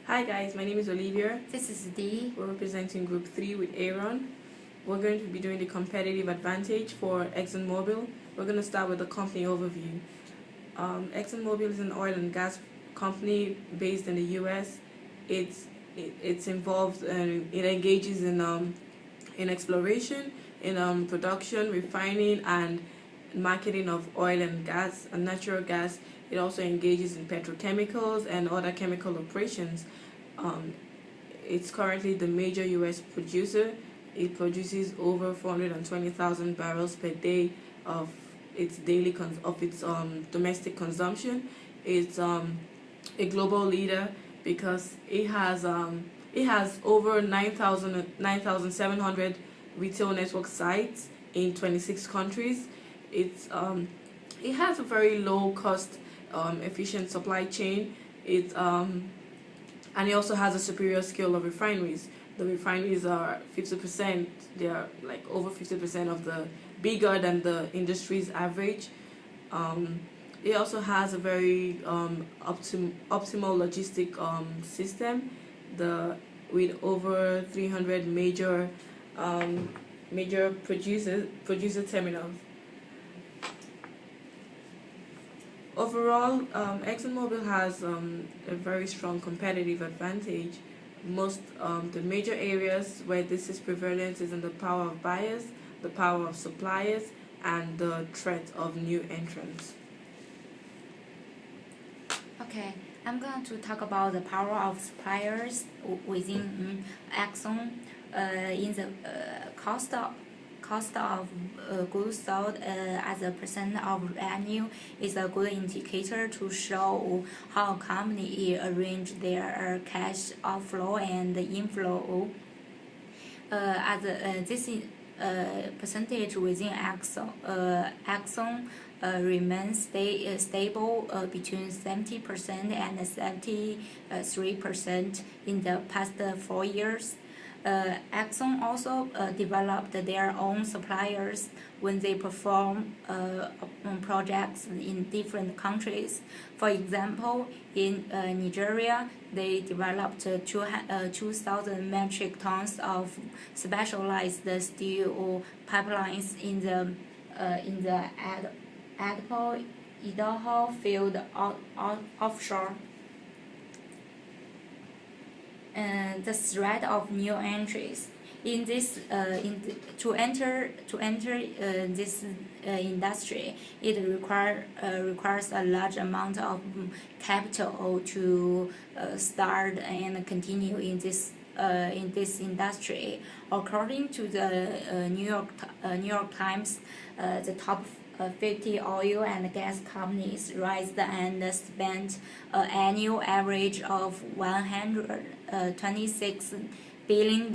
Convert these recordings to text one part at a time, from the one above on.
Hi guys, my name is Olivia. This is Dee. We're representing Group 3 with Aaron. We're going to be doing the competitive advantage for Exxon Mobile. We're going to start with the company overview. Exxon Mobile is an oil and gas company based in the U.S. It's involved and it engages in exploration, in production, refining, and marketing of oil and gas and natural gas. It also engages in petrochemicals and other chemical operations. It's currently the major U.S. producer. It produces over 420,000 barrels per day of its domestic consumption. It's a global leader because it has over 9,700 retail network sites in 26 countries. It has a very low cost, efficient supply chain. And it also has a superior scale of refineries. The refineries are 50%. They are like over 50% of the bigger than the industry's average. It also has a very optimal logistic system. With over 300 major producer terminals. Overall, ExxonMobil has a very strong competitive advantage. The major areas where this is prevalent is in the power of buyers, the power of suppliers, and the threat of new entrants. Okay, I'm going to talk about the power of suppliers within Exxon. In the cost of goods sold as a percent of revenue is a good indicator to show how a company arrange their cash outflow and inflow. This percentage within Exxon remains stable between 70% and 73% in the past 4 years. Exxon also developed their own suppliers when they perform projects in different countries. For example, in Nigeria, they developed 2,000 metric tons of specialized steel pipelines in the Idaho field offshore. The threat of new entries in this to enter this industry, it requires a large amount of capital to start and continue in this industry. According to the New York Times, the top 50 oil and gas companies raised and spent an annual average of $126 billion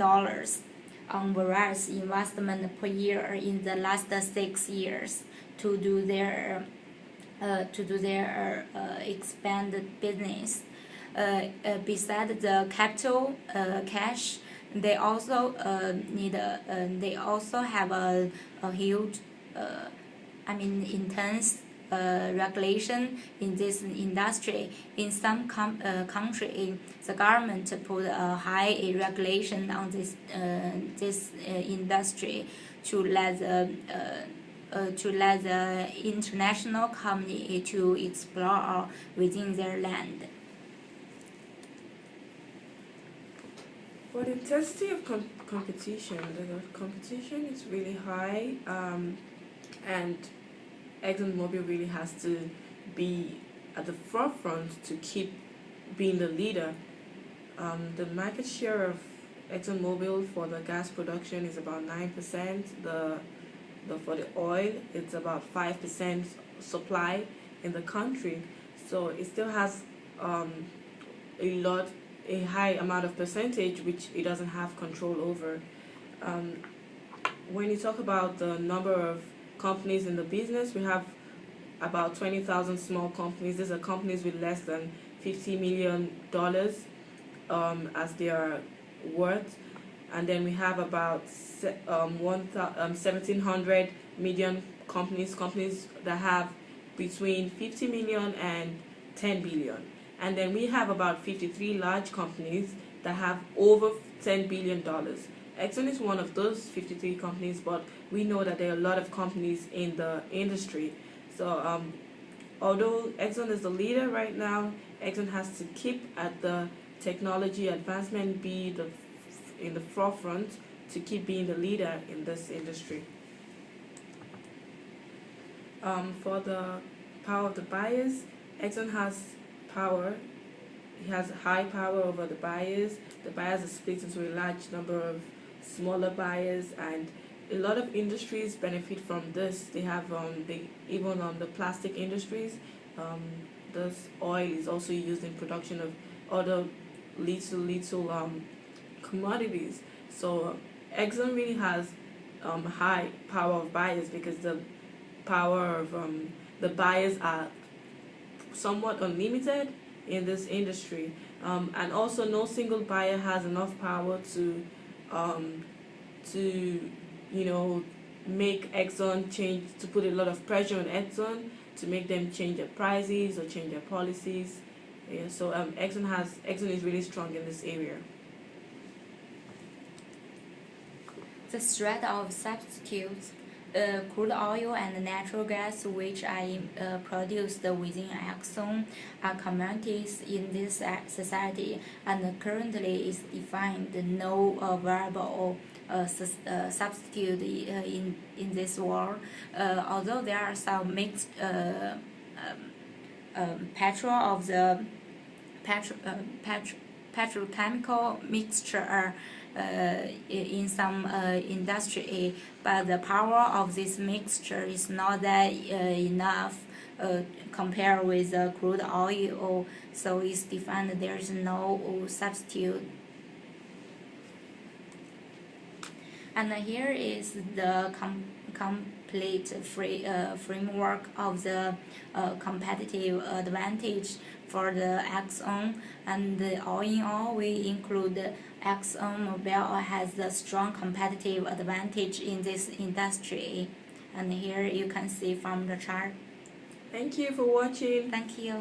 on various investments per year in the last 6 years to do their expanded business. Besides the capital cash, they also have a huge intense regulation in this industry. In some country, the government put a high regulation on this industry to let the international company to explore within their land. For the intensity of competition, the competition is really high. And ExxonMobil really has to be at the forefront to keep being the leader. The market share of ExxonMobil for the gas production is about 9%. For the oil, it's about 5% supply in the country. So it still has a high amount of percentage which it doesn't have control over. When you talk about the number of companies in the business, we have about 20,000 small companies. These are companies with less than $50 million as their worth, and then we have about 1,700 medium companies that have between 50 million and 10 billion, And then we have about 53 large companies that have over $10 billion. Exxon is one of those 53 companies, but we know that there are a lot of companies in the industry. So although Exxon is the leader right now, Exxon has to keep at the technology advancement, be in the forefront to keep being the leader in this industry. For the power of the buyers, Exxon has power. He has high power over the buyers. The buyers are split into a large number of smaller buyers, and a lot of industries benefit from this. They have even on the plastic industries, this oil is also used in production of other little commodities. So Exxon really has high power of buyers, because the power of the buyers are somewhat unlimited in this industry, and also no single buyer has enough power to make Exxon change, to put a lot of pressure on Exxon to make them change their prices or change their policies. Yeah, so Exxon is really strong in this area. The threat of substitutes, crude oil and natural gas, which are produced within Exxon, are commodities in this society, and currently is defined no viable substitute in this world. Although there are some mixed petrol of the petrochemical mixture in some industry, but the power of this mixture is not that enough compared with the crude oil, so it's defined there is no substitute. And here is the complete framework of the competitive advantage for the Exxon. And all in all, we include Exxon Mobile has a strong competitive advantage in this industry. And here you can see from the chart. Thank you for watching. Thank you.